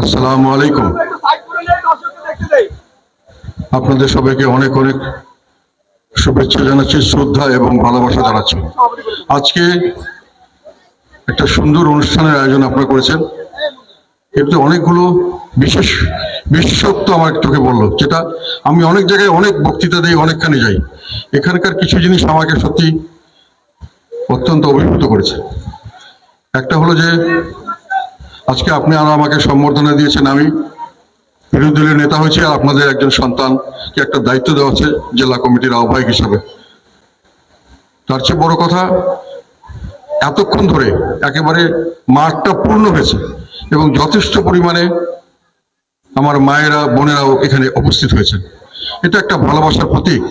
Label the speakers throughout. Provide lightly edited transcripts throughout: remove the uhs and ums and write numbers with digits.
Speaker 1: আসসালামু আলাইকুম। আপনাদের সবাইকে অনেক অনেক শুভেচ্ছা জানাচ্ছি, শ্রদ্ধা এবং ভালোবাসা জানাচ্ছি। আজকে একটা সুন্দর অনুষ্ঠানের আয়োজন আপনারা করেছেন। এতে অনেকগুলো বিশেষ বিশেষত্ব আমার চোখে বললো, যেটা আমি অনেক জায়গায় অনেক বক্তৃতা দিই, অনেকখানি যাই। এখানকার কিছু জিনিস আমাকে সত্যি অত্যন্ত অভিভূত করেছে। একটা হলো যে আজকে আপনি আর আমাকে সম্বর্ধনা দিয়েছেন, আমি বিরোধী দলের নেতা হয়েছে আর আপনাদের একজন সন্তানকে একটা দায়িত্ব দেওয়া হচ্ছে জেলা কমিটির আহ্বায়ক হিসাবে। তার চেয়ে বড় কথা, এতক্ষণ ধরে একেবারে মাঠটা পূর্ণ হয়েছে এবং যথেষ্ট পরিমাণে আমার মায়েরা বোনেরাও এখানে উপস্থিত হয়েছে। এটা একটা ভালোবাসার প্রতীক।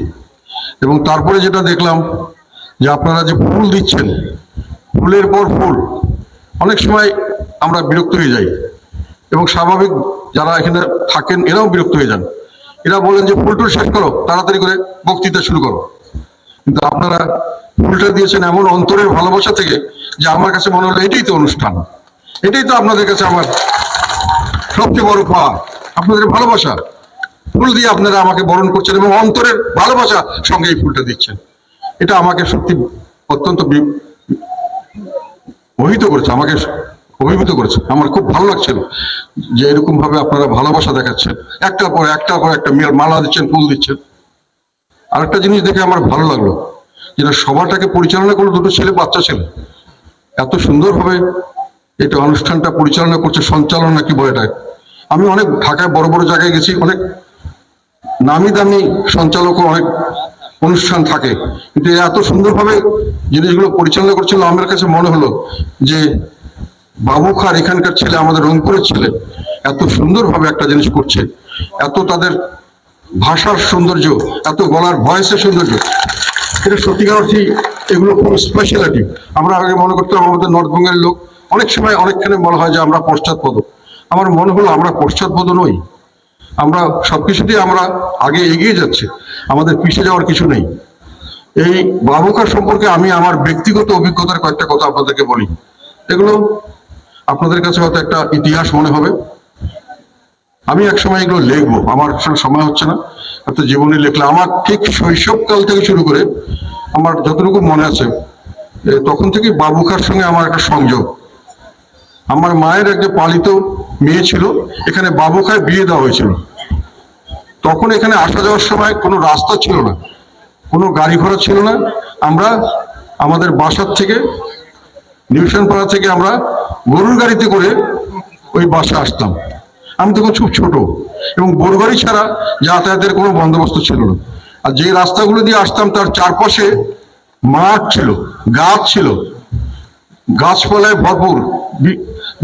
Speaker 1: এবং তারপরে যেটা দেখলাম যে আপনারা যে ফুল দিচ্ছেন, ফুলের পর ফুল, অনেক সময় আমরা বিরক্ত হয়ে যাই এবং স্বাভাবিক যারা এখানে থাকেন এরাও বিরক্ত হয়ে যান। এরা বলেন যে ফুলটুল শেষ করো, তাড়াতাড়ি করে বক্তৃতা শুরু করো। কিন্তু আপনারা ফুলটা দিয়েছেন এমন অন্তরের ভালোবাসা থেকে যে আমার কাছে মনে হলো এটাই তো অনুষ্ঠান, এটাই তো আপনাদের কাছে আমার সবচেয়ে বড় পাওয়া, আপনাদের ভালোবাসা। ফুল দিয়ে আপনারা আমাকে বরণ করছেন এবং অন্তরের ভালোবাসা সঙ্গে এই ফুলটা দিচ্ছেন। এটা আমাকে সত্যি অত্যন্ত মোহিত করেছে, আমাকে অভিভূত করেছে। আমার খুব ভালো লাগছিল যে এরকম ভাবে আপনারা ভালোবাসা দেখাচ্ছেন, একটার পর একটা মালা দিচ্ছেন, ফুল দিচ্ছেন। আরেকটা জিনিস দেখে আমার ভালো লাগলো, যেটা সভাটাকে পরিচালনা করলো দুটো ছেলে, বাচ্চা ছেলে। এত সুন্দরভাবে এটা অনুষ্ঠানটা পরিচালনা করছে, সঞ্চালন নাকি বলে এটায়। আমি অনেক ঢাকায় বড় বড় জায়গায় গেছি, অনেক নামি দামি সঞ্চালকও অনেক অনুষ্ঠান থাকে, কিন্তু এত সুন্দরভাবে জিনিসগুলো পরিচালনা করছিল। আমার কাছে মনে হলো যে বাবু খার এখানকার ছেলে, আমাদের রংপুরের ছেলে, এত সুন্দরভাবে একটা জিনিস করছে, এত তাদের ভাষার সৌন্দর্য, এত গলার ভয়েসের সৌন্দর্য, এটা সত্যিকার অর্থেই এগুলো খুব স্পেশালিটি। আমরা আগে মনে করতাম আমাদের নর্থ বেঙ্গলের লোক, অনেক সময় অনেকখানে বলা হয় যে আমরা পশ্চাৎপদ। আমার মনে হলো আমরা পশ্চাৎপদ নই, আমরা সবকিছুতেই আমরা আগে এগিয়ে যাচ্ছি, আমাদের পিছিয়ে যাওয়ার কিছু নেই। এই বাবুখার সম্পর্কে আমি আমার ব্যক্তিগত অভিজ্ঞতার কয়েকটা কথা আপনাদেরকে বলি। এগুলো আপনাদের কাছে হয়তো একটা ইতিহাস মনে হবে। আমি একসময় এগুলো লিখবো, আমার সময় হচ্ছে না, একটা জীবনী লিখলে। আমার ঠিক শৈশবকাল থেকে শুরু করে আমার যতটুকু মনে আছে, তখন থেকে বাবুখার সঙ্গে আমার একটা সংযোগ। আমার মায়ের একটা পালিত মেয়ে ছিল, এখানে বাবুখায় বিয়ে দেওয়া হয়েছিল। তখন এখানে আসা যাওয়ার সময় কোনো রাস্তা ছিল না, কোনো গাড়ি ঘোড়া ছিল না। আমরা আমাদের বাসার থেকে, নিউশন পাড়া থেকে আমরা গরুর গাড়িতে করে ওই বাসা আসতাম। আমি তখন খুব ছোট, এবং গরু গাড়ি ছাড়া যাতায়াতের কোনো বন্দোবস্ত ছিল না। আর যে রাস্তাগুলো দিয়ে আসতাম তার চারপাশে মাঠ ছিল, গাছ ছিল, গাছপালায় ভরপুর,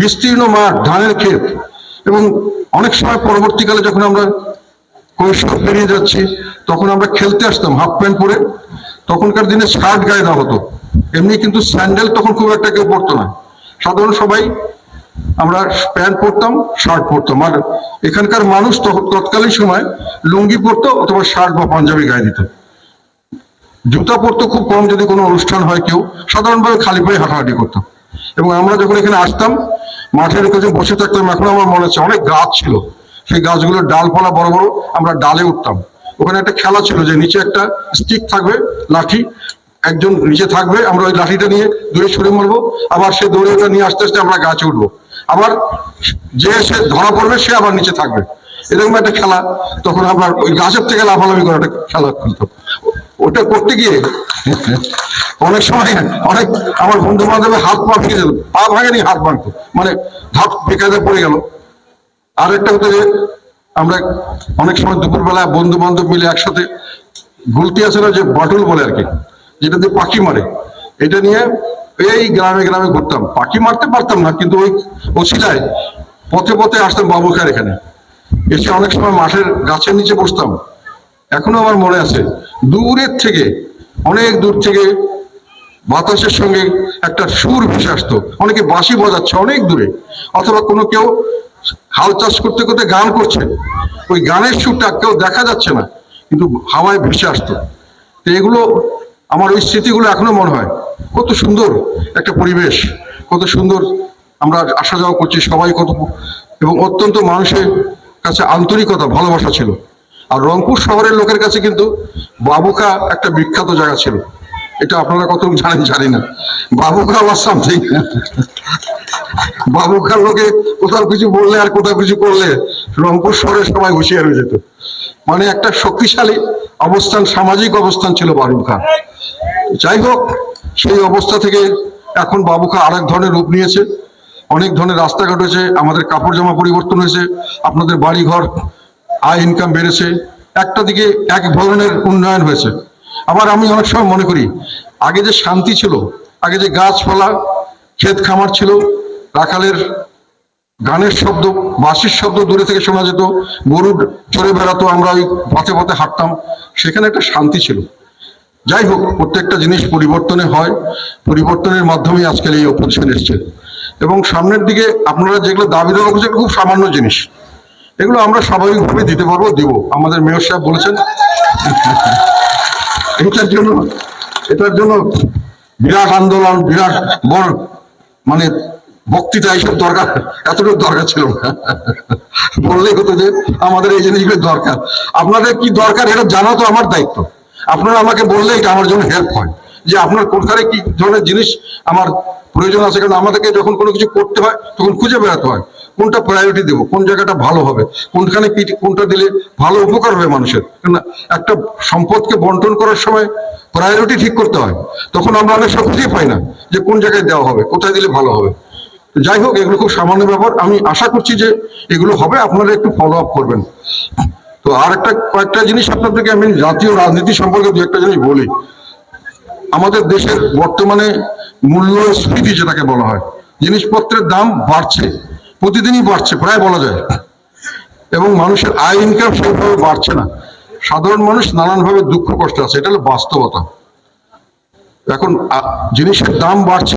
Speaker 1: বিস্তীর্ণ মাঠ, ধানের ক্ষেত। এবং অনেক সময় পরবর্তীকালে যখন আমরা কৈশোর পেরিয়ে যাচ্ছি, তখন আমরা খেলতে আসতাম হাফ প্যান্ট পরে। তখনকার দিনে শার্ট গায়ে দেওয়া হতো, এমনি কিন্তু স্যান্ডেল তখন খুব একটা কেউ পরতো না, সাধারণ সবাই আমরা প্যান্ট পরতাম, শার্ট পরতাম। আর এখানকার মানুষ তৎকালীন সময় লুঙ্গি পরতো অথবা শার্ট বা পাঞ্জাবি গায়ে দিত। জুতা পরতো খুব কম, যদি কোনো অনুষ্ঠান হয় কেউ, সাধারণভাবে খালি পায়ে হাঁটাহাঁটি করতাম। এবং আমরা যখন এখানে আসতাম, মাঠের কাছে বসে থাকতাম। এখন আমার মনে হচ্ছে অনেক গাছ ছিল, সেই গাছগুলোর ডালপালা বড় বড়, আমরা ডালে উঠতাম। ওখানে একটা খেলা ছিল যে নিচে একটা স্টিক থাকবে, লাঠি, একজন নিচে থাকবে, আমরা ওই লাঠিটা নিয়ে দূরে ছুড়ে মারবো, আবার সে দৌড়ে ওটা নিয়ে আস্তে আস্তে আমরা গাছে উঠবো, আবার যে সে ধরা পড়বে সে আবার নিচে থাকবে, এরকম একটা খেলা। তখন আমরা ওই গাছের থেকে লাফালাফি করে একটা খেলা খেলতাম। ওটা করতে গিয়ে অনেক সময় অনেক আমার বন্ধু বান্ধবের হাত পা ভেঙে যেত, পা ভাঙেনি, হাত ভাঙতো, মানে ধাপ বেকায়দা পড়ে গেল। আর একটা হতো যে আমরা অনেক সময় দুপুরবেলা বন্ধু বান্ধব মিলে একসাথে গুলতি আছে না, যে বাটুল বলে আর কি, যেটা দিয়ে পাখি মারে, এটা নিয়ে এই গ্রামে গ্রামে ঘুরতাম। পাখি মারতে পারতাম না, কিন্তু ওই ওসিলায় পথে পথে আসতাম বাবুখার এখানে, এসে অনেক সময় মাঠের গাছের নিচে বসতাম। এখনো আমার মনে আছে, দূরের থেকে, অনেক দূর থেকে বাতাসের সঙ্গে একটা সুর ভেসে আসতো, অনেকে বাঁশি বাজাচ্ছে অনেক দূরে, অথবা কোনো কেউ হাল চাষ করতে করতে গান করছে, ওই গানের সুরটা কেউ দেখা যাচ্ছে না, কিন্তু হাওয়ায় ভেসে আসতো। তো এগুলো আমার ওই স্মৃতিগুলো এখনো মনে হয়, কত সুন্দর একটা পরিবেশ, কত সুন্দর আমরা আসা যাওয়া করছি, সবাই কত এবং অত্যন্ত মানুষের কাছে আন্তরিকতা ভালোবাসা ছিল। আর রংপুর শহরের লোকের কাছে কিন্তু বাবুখা একটা বিখ্যাত জায়গা ছিল। এটা আপনারা কতটুকু জানেন জানি না। বাবুখা ওয়াজ সামথিং। বাবুখার লোকে কোথাও কিছু বললে আর কোথাও কিছু করলে রংপুর শহরের সবাই হুঁশিয়ার হয়ে যেত। মানে একটা শক্তিশালী অবস্থান, সামাজিক অবস্থান ছিল বাবুখা। যাই হোক, সেই অবস্থা থেকে এখন বাবুখা আরেক ধরনের রূপ নিয়েছে। অনেক ধরনের রাস্তাঘাট হয়েছে, আমাদের কাপড় জামা পরিবর্তন হয়েছে, আপনাদের বাড়ি ঘর, আয় ইনকাম বেড়েছে, একটা দিকে এক ধরনের উন্নয়ন হয়েছে। আবার আমি অনেক সময় মনে করি আগে যে শান্তি ছিল, আগে যে গাছপালা ক্ষেত খামার ছিল, রাখালের গানের শব্দ, বাঁশির শব্দ দূরে থেকে শোনা যেত, গরু চড়ে বেড়াতো, আমরা ওই পথে পথে হাঁটতাম, সেখানে একটা শান্তি ছিল। যাই হোক, প্রত্যেকটা জিনিস পরিবর্তনে হয়, পরিবর্তনের মাধ্যমেই আজকাল এই অপোজিশন এসছে। এবং সামনের দিকে আপনারা যেগুলো দাবি দেওয়া করছেন খুব সামান্য জিনিস, এগুলো আমরা স্বাভাবিকভাবে দিতে পারবো, দিব। আমাদের মেয়র সাহেব বলেছেন এটার জন্য বিরাট আন্দোলন, বিরাট বড় মানে বক্তৃতা এইসব দরকার, এতটুকু দরকার ছিল না। বললেই হতো যে আমাদের এই জিনিসগুলো দরকার। আপনাদের কি দরকার এটা জানা তো আমার দায়িত্ব। আপনারা আমাকে বললে এটা আমার জন্য হেল্প হয়, যে আপনার কোনখানে কি ধরনের জিনিস আমার প্রয়োজন আছে। কারণ আমাদেরকে যখন কোনো কিছু করতে হয় তখন খুঁজে বেড়াতে হয় কোনটা প্রায়োরিটি দেবো, কোন জায়গাটা ভালো হবে, কোনখানে কি কোনটা দিলে ভালো উপকার হবে মানুষের। কারণ একটা সম্পদকে বন্টন করার সময় প্রায়োরিটি ঠিক করতে হয়, তখন আমরা অনেক সময় খুঁজে পাই না যে কোন জায়গায় দেওয়া হবে, কোথায় দিলে ভালো হবে। যাই হোক, এগুলো খুব সামান্য ব্যাপার, আমি আশা করছি যে এগুলো হবে, আপনারা একটু ফলো আপ করবেন। তো আর কয়েকটা জিনিস আপনাদেরকে আমি জাতীয় রাজনীতি সম্পর্কে দু একটা জিনিস বলি। আমাদের দেশের বর্তমানে মূল্যস্ফীতি যেটাকে বলা হয়, জিনিসপত্রের দাম বাড়ছে, প্রতিদিনই বাড়ছে প্রায় বলা যায়, এবং মানুষের আয় ইনকাম সেইভাবে বাড়ছে না। সাধারণ মানুষ নানানভাবে দুঃখ কষ্ট আছে, এটা হলো বাস্তবতা। এখন জিনিসের দাম বাড়ছে,